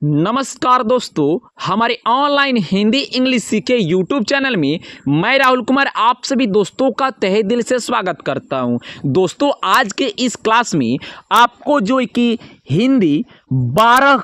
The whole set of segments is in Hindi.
नमस्कार दोस्तों, हमारे ऑनलाइन हिंदी इंग्लिश सीखे यूट्यूब चैनल में मैं राहुल कुमार आप सभी दोस्तों का तहे दिल से स्वागत करता हूं। दोस्तों, आज के इस क्लास में आपको जो कि हिंदी 12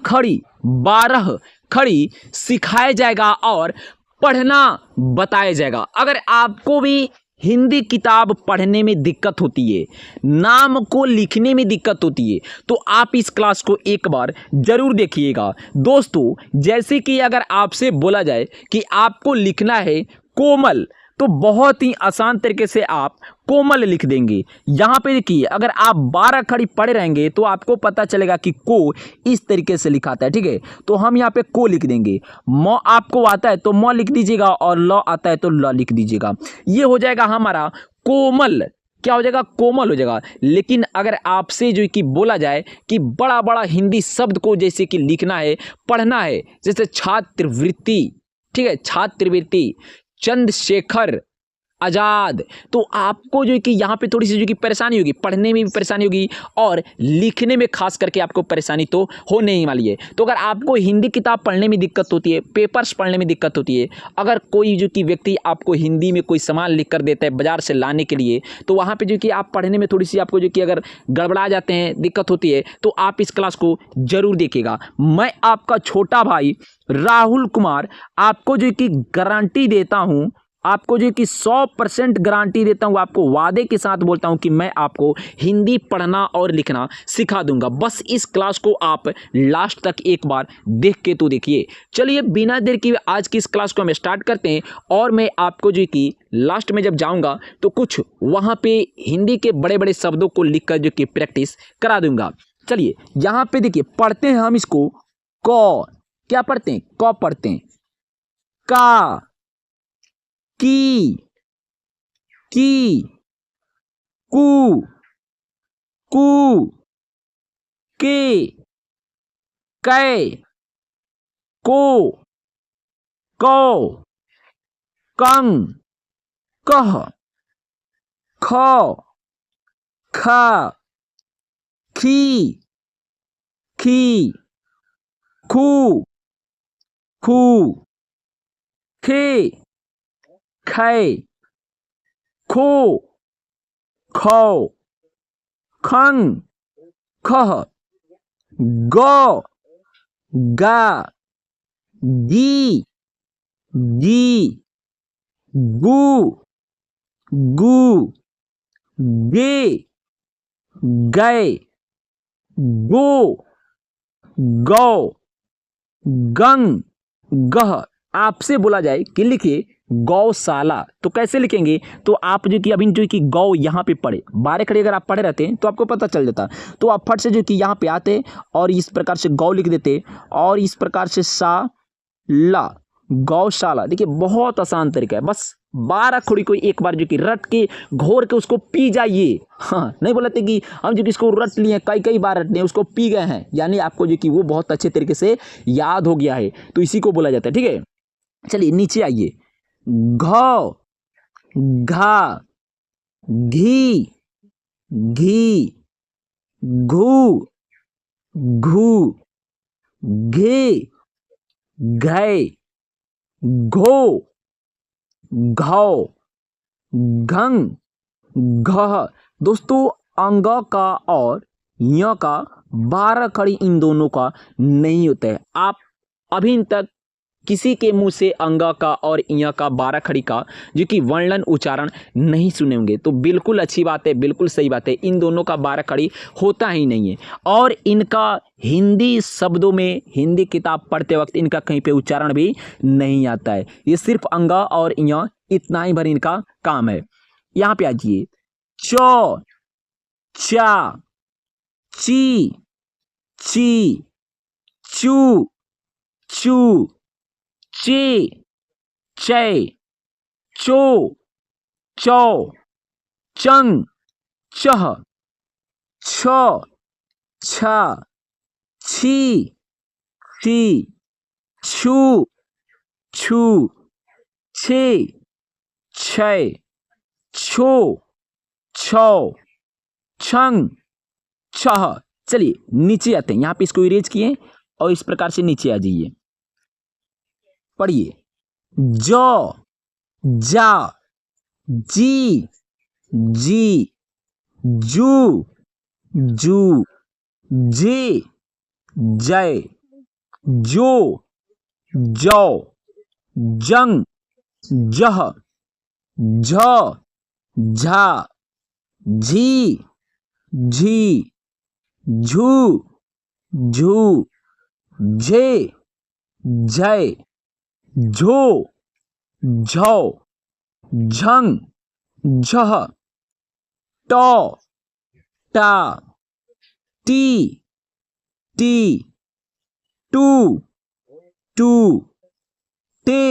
खड़ी सिखाया जाएगा और पढ़ना बताया जाएगा। अगर आपको भी हिंदी किताब पढ़ने में दिक्कत होती है, नाम को लिखने में दिक्कत होती है, तो आप इस क्लास को एक बार जरूर देखिएगा। दोस्तों, जैसे कि अगर आपसे बोला जाए कि आपको लिखना है कोमल, तो बहुत ही आसान तरीके से आप कोमल लिख देंगे। यहाँ पे देखिए, अगर आप 12 खड़ी पढ़े रहेंगे तो आपको पता चलेगा कि को इस तरीके से लिखाता है। ठीक है, तो हम यहाँ पे को लिख देंगे। म आपको आता है तो म लिख दीजिएगा और ल आता है तो ल लिख दीजिएगा। ये हो जाएगा हमारा कोमल। क्या हो जाएगा? कोमल हो जाएगा। लेकिन अगर आपसे जो कि बोला जाए कि बड़ा बड़ा हिंदी शब्द को जैसे कि लिखना है, पढ़ना है, जैसे छात्रवृत्ति, ठीक है, छात्रवृत्ति, चंद्रशेखर आजाद, तो आपको जो कि यहाँ पे थोड़ी सी जो कि परेशानी होगी, पढ़ने में भी परेशानी होगी और लिखने में खास करके आपको परेशानी तो होने ही वाली है। तो अगर आपको हिंदी किताब पढ़ने में दिक्कत होती है, पेपर्स पढ़ने में दिक्कत होती है, अगर कोई जो कि व्यक्ति आपको हिंदी में कोई सामान लिख कर देता है बाजार से लाने के लिए, तो वहाँ पर जो कि आप पढ़ने में थोड़ी सी आपको जो कि अगर गड़बड़ा जाते हैं, दिक्कत होती है, तो आप इस क्लास को जरूर देखिएगा। मैं आपका छोटा भाई राहुल कुमार आपको जो कि गारंटी देता हूँ, आपको जो कि 100% गारंटी देता हूं, आपको वादे के साथ बोलता हूं कि मैं आपको हिंदी पढ़ना और लिखना सिखा दूंगा। बस इस क्लास को आप लास्ट तक एक बार देख के तो देखिए। चलिए बिना देर की आज की इस क्लास को हम स्टार्ट करते हैं और मैं आपको जो कि लास्ट में जब जाऊंगा तो कुछ वहां पे हिंदी के बड़े बड़े शब्दों को लिखकर जो कि प्रैक्टिस करा दूंगा। चलिए यहां पे देखिए, पढ़ते हैं हम इसको क। क्या पढ़ते हैं? क पढ़ते हैं। का, की, कू, कू, के, कै, को, कौ, कं, कह, ख, खा, खी, खू, खू, खे, खे, खो, खौ, खं, खह, गौ, गा, गी, गी, गू, गू, गे, गै, गो, गौ, गंग, गह। आपसे बोला जाए कि लिखिए गौशाला, तो कैसे लिखेंगे? तो आप जो कि अभी जो कि गौ यहाँ पे पढ़े 12 खड़ी अगर आप पढ़े रहते हैं तो आपको पता चल जाता। तो आप फट से जो कि यहाँ पे आते और इस प्रकार से गौ लिख देते और इस प्रकार से सा ला, गौशाला। देखिए बहुत आसान तरीका है, बस 12 खड़ी को एक बार जो कि रट के घोर के उसको पी जाइए। हाँ, नहीं बोलते कि हम जो कि इसको रट लिए कई कई बार रट लिए, उसको पी गए हैं, यानी आपको जो कि वो बहुत अच्छे तरीके से याद हो गया है, तो इसी को बोला जाता है। ठीक है, चलिए नीचे आइए। घ, घा, घी, घी, घू, घू, घे, घै, घो, घौ, घंग, घह। दोस्तों, अंग का और य का 12 खड़ी इन दोनों का नहीं होता है। आप अभी तक किसी के मुंह से अंग का और य का 12 खड़ी का जो कि वर्णन उच्चारण नहीं सुने होंगे, तो बिल्कुल अच्छी बात है, बिल्कुल सही बात है। इन दोनों का 12 खड़ी होता ही नहीं है और इनका हिंदी शब्दों में हिंदी किताब पढ़ते वक्त इनका कहीं पे उच्चारण भी नहीं आता है। ये सिर्फ अंग और य इतना ही भर इनका काम है। यहाँ पे आ जाइए। चौ, चा, ची, ची, चू, चू, चे, चै, चो, चौ, चंग, चह, छ, छा, छी, छी, छू, छू, छे, छै, छो, छौ, छंग, छह। चलिए नीचे आते हैं, यहाँ पे इसको इरेज किए और इस प्रकार से नीचे आ जाइए। पढ़िए, जौ, जा, जी, जी, जू, जू, जे, जय, जो, जौ, जंग, जह, झ, झा, झी, झी, झू, झू, झे, जय, झो, झौ, झंग, झह, टौ, टा, टी, टी, टू, टू, टे,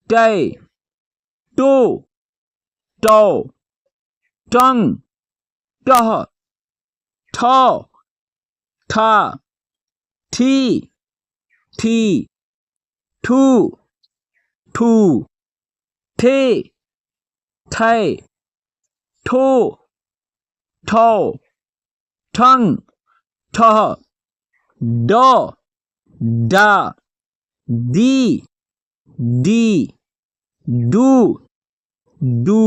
टै, टो, टौ, टंग, टह, ठौ, ठा, ठी, ठी, ठू, ठू, ठे, ठै, ठो, ठौ, ठंग, ठह, ड, डा, दी, डी, डू, डू,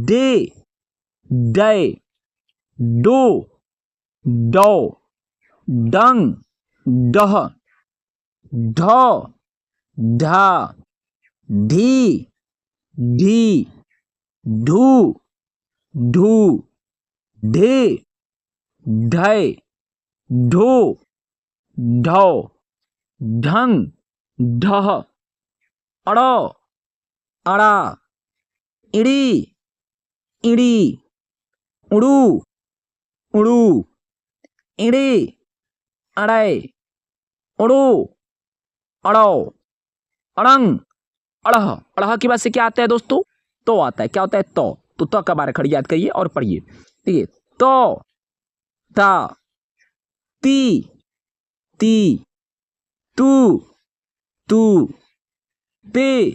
डे, डै, डो, डौ, डंग, डह, ढ, ढा, ढी, ढी, ढू, ढू, ढे, ढै, ढो, ढौ, ढंग, ढह, अड़, अड़ा, इड़ी, इड़ी, उड़ू, उड़ू, इड़े, अड़े, उड़ो, अड़ो, अड़ंग, अड़ह। अड़ह की बात से क्या आता है दोस्तों? तो आता है। क्या होता है? तो का बार खड़ी याद करिए और पढ़िए। ठीक है, तो, ता, ती, ती, तू, तू, ते,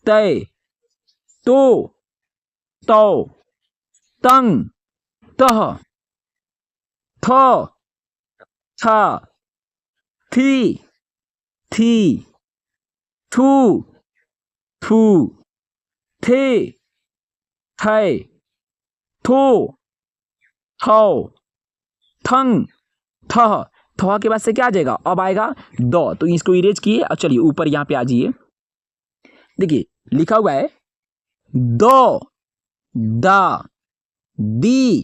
तय, तो, तौ, तंग, तह, थ, था, थी, थी, थू, थू, थे, थे, थो, थौ, थंग, थह। थह के बाद से क्या आ जाएगा? अब आएगा द। तो इसको इरेज किए और चलिए ऊपर यहाँ पे आ जाइए। देखिए लिखा हुआ है द, दा, दी,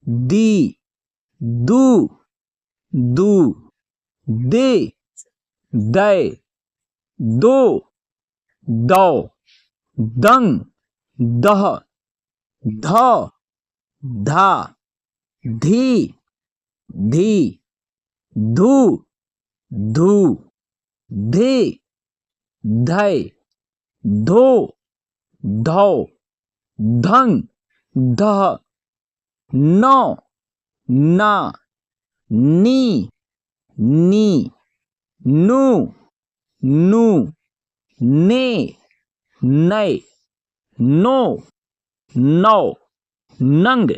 दी, दू, दू, दे, दै, दो, दौ, दंग, दह, ध, धा, धी, धी, धू, धू, धे, धै, धो, धौ, धंग, दह, नौ, ना, नी, नी, नू, नू, ने, नै, नो, नौ, नंग,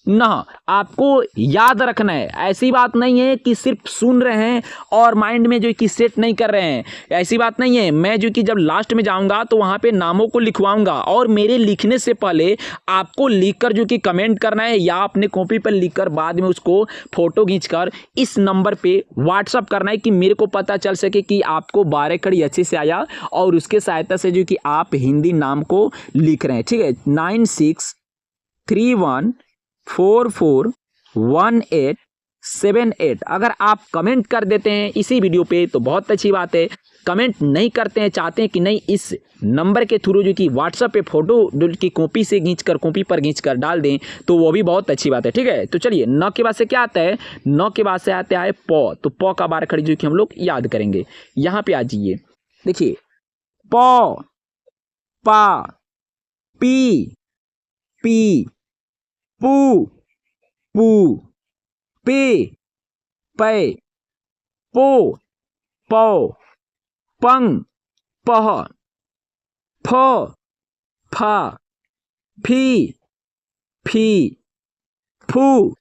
नह। आपको याद रखना है, ऐसी बात नहीं है कि सिर्फ सुन रहे हैं और माइंड में जो कि सेट नहीं कर रहे हैं, ऐसी बात नहीं है। मैं जो कि जब लास्ट में जाऊंगा तो वहां पे नामों को लिखवाऊंगा और मेरे लिखने से पहले आपको लिखकर जो कि कमेंट करना है या अपने कॉपी पर लिखकर बाद में उसको फोटो खींचकर इस नंबर पे व्हाट्सअप करना है कि मेरे को पता चल सके कि आपको 12 खड़ी अच्छे से आया और उसके सहायता से जो कि आप हिंदी नाम को लिख रहे हैं। ठीक है, 9631441878। अगर आप कमेंट कर देते हैं इसी वीडियो पे तो बहुत अच्छी बात है। कमेंट नहीं करते हैं, चाहते हैं कि नहीं इस नंबर के थ्रू जो कि व्हाट्सएप पे फोटो जो कि कॉपी पर खींचकर डाल दें तो वो भी बहुत अच्छी बात है। ठीक है, तो चलिए न के बाद से क्या आता है? न के बाद से आता है प। तो प का बार खड़ी जो कि हम लोग याद करेंगे। यहाँ पे आ जाइए, देखिए प, पा, पी, पी, पू, पू, पे, पै, पो, पौ, पंग, पह, फ, फा, फी, फी, फू,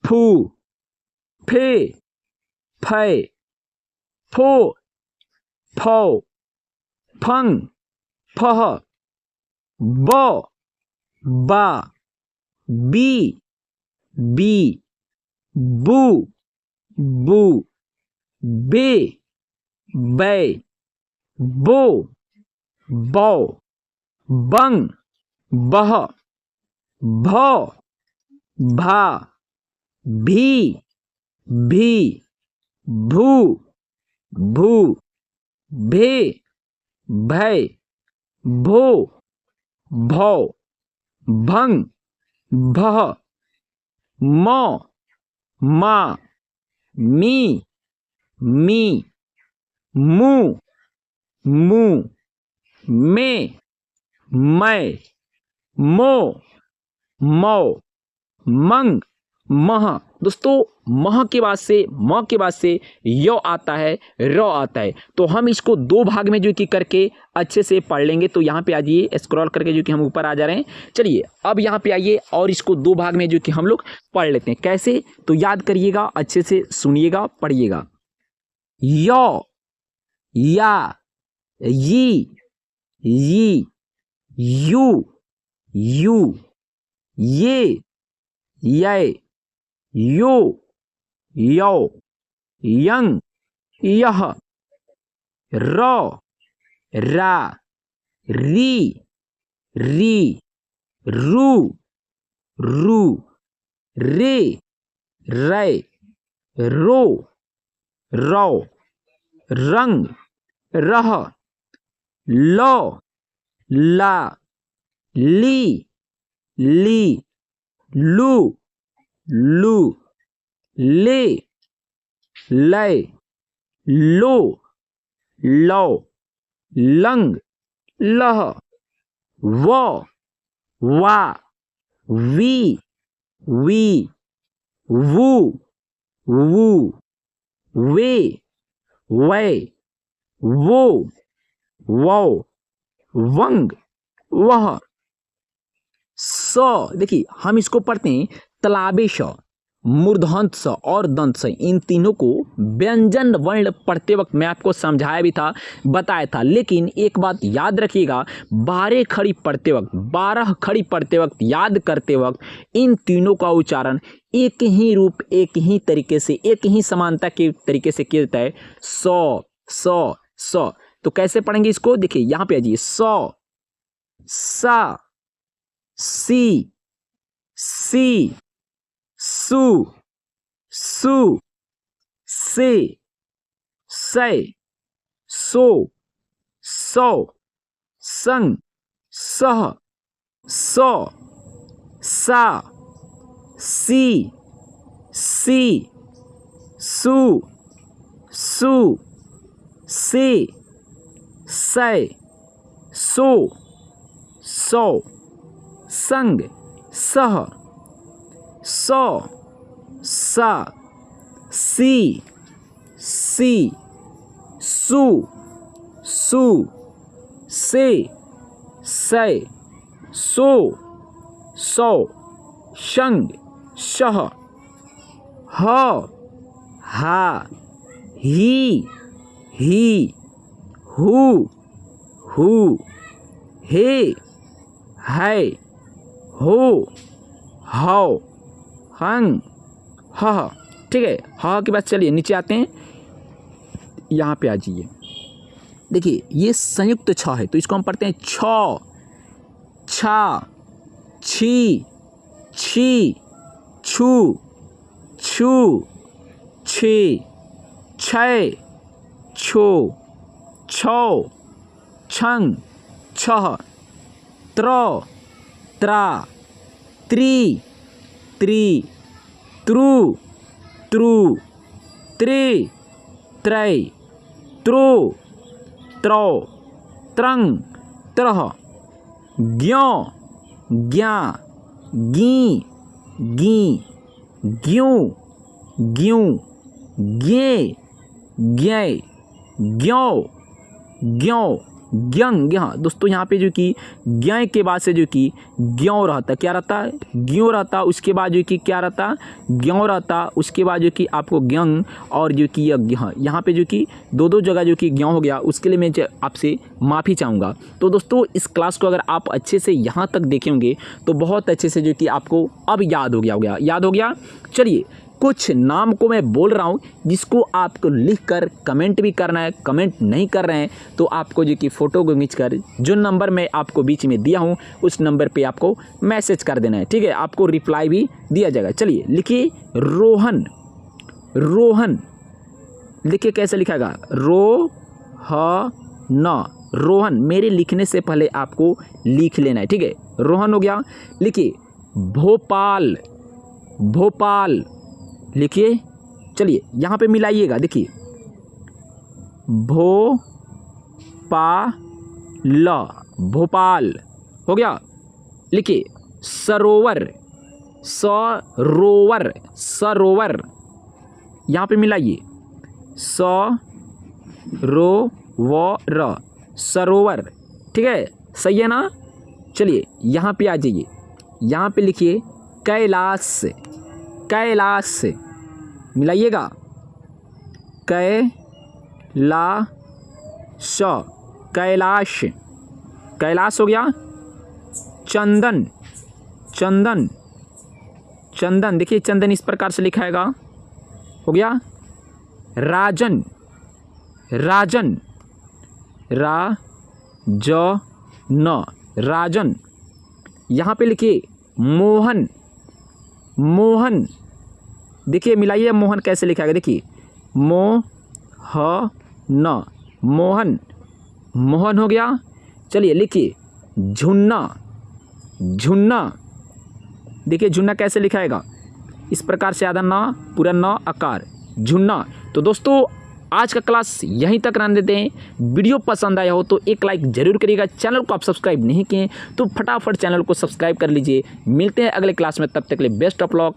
फू, फे, फै फो फौ फंग फह ब बा बी बी बू बू बे बै बो बौ बंग बह भौ भा भी भी भू भू भे भै भो भौ भंग भह मौ मा मी मी मू मू में मैं मो मौ मंग मह। दोस्तों मह के बाद से म के बाद से य आता है, र आता है, तो हम इसको दो भाग में जो कि करके अच्छे से पढ़ लेंगे। तो यहाँ पे आ जाइए, स्क्रॉल करके जो कि हम ऊपर आ जा रहे हैं। चलिए अब यहाँ पे आइए और इसको दो भाग में जो कि हम लोग पढ़ लेते हैं। कैसे, तो याद करिएगा, अच्छे से सुनिएगा, पढ़िएगा। य या यी यू ये यो यौ यंग यह र रा री रू रे रै रो रौ रंग रह लो ला ली लू ले लै लो लौ लंग लह वा वी वू वे वै वो वौ वंग वह स। देखिए हम इसको पढ़ते हैं तालाबे श, मूर्धन्त स और दंत स। इन तीनों को व्यंजन वर्ण पढ़ते वक्त मैं आपको समझाया भी था, बताया था। लेकिन एक बात याद रखिएगा, 12 खड़ी पढ़ते वक्त, 12 खड़ी पढ़ते वक्त, याद करते वक्त इन तीनों का उच्चारण एक ही रूप, एक ही तरीके से, एक ही समानता के तरीके से किया जाता है। स स स। तो कैसे पढ़ेंगे इसको, देखिए यहाँ पे आ जाइए। स सा सी सु से सो सौ संग सह सौ सा सी सु से सौ सौ संग सह सौ सा सी सु से सौ सौ संग शह हा ही हु हे है हो हौ हंग ह। ठीक है, ह के बाद चलिए नीचे आते हैं, यहाँ पे आ जाइए। देखिए ये संयुक्त छ है, तो इसको हम पढ़ते हैं छ छा छी छु छे छै छो छौ छंग छह त्रा त्रीत्रु त्रै त्रो त्रौ त्रंग त्रह ज्ञा गी ग्यों गे ज्ञौ ग्यंग, यहाँ दोस्तों यहाँ पे जो कि ग्य के बाद से जो कि ग्यों रहता, क्या रहता है, ग्यों रहता, उसके बाद जो कि क्या रहता, ग्यों रहता, उसके बाद जो कि आपको ग्यंग और जो कि यहाँ पे जो कि दो जगह जो कि ग्यों हो गया, उसके लिए मैं आपसे माफ़ी चाहूँगा। तो दोस्तों इस क्लास को अगर आप अच्छे से यहाँ तक देखे होंगे तो बहुत अच्छे से जो कि आपको अब याद हो गया, याद हो गया। चलिए कुछ नाम को मैं बोल रहा हूँ जिसको आपको लिखकर कमेंट भी करना है, कमेंट नहीं कर रहे हैं तो आपको जो कि फ़ोटो को खींचकर जो नंबर मैं आपको बीच में दिया हूँ उस नंबर पे आपको मैसेज कर देना है, ठीक है, आपको रिप्लाई भी दिया जाएगा। चलिए लिखिए रोहन, रोहन लिखिए कैसे लिखाएगा, रोहन, मेरे लिखने से पहले आपको लिख लेना है, ठीक है, रोहन हो गया। लिखिए भोपाल, भोपाल लिखिए। चलिए यहाँ पे मिलाइएगा, देखिए भोपाल हो गया। लिखिए सरोवर, सरोवर, सरोवर यहाँ पे मिलाइए, सरोवर, ठीक है, सही है ना। चलिए यहाँ पे आ जाइए, यहाँ पे लिखिए कैलाश, कैलाश मिलाइएगा, कैलाश, कैलाश हो गया। चंदन, चंदन, चंदन देखिए चंदन इस प्रकार से लिखाएगा, हो गया। राजन, राजन, राजन, यहाँ पे लिखिए मोहन, मोहन देखिए मिलाइए, मोहन कैसे लिखाएगा, देखिए मोहन, मोहन हो गया। चलिए लिखिए झुन्ना, झुन्ना देखिए झुन्ना कैसे लिखाएगा, इस प्रकार से आधा ना पूरा ना आकार, झुन्ना। तो दोस्तों आज का क्लास यहीं तक रहने देते हैं। वीडियो पसंद आया हो तो एक लाइक जरूर करिएगा। चैनल को आप सब्सक्राइब नहीं किए तो फटाफट चैनल को सब्सक्राइब कर लीजिए। मिलते हैं अगले क्लास में, तब तक के लिए बेस्ट ऑफ लक।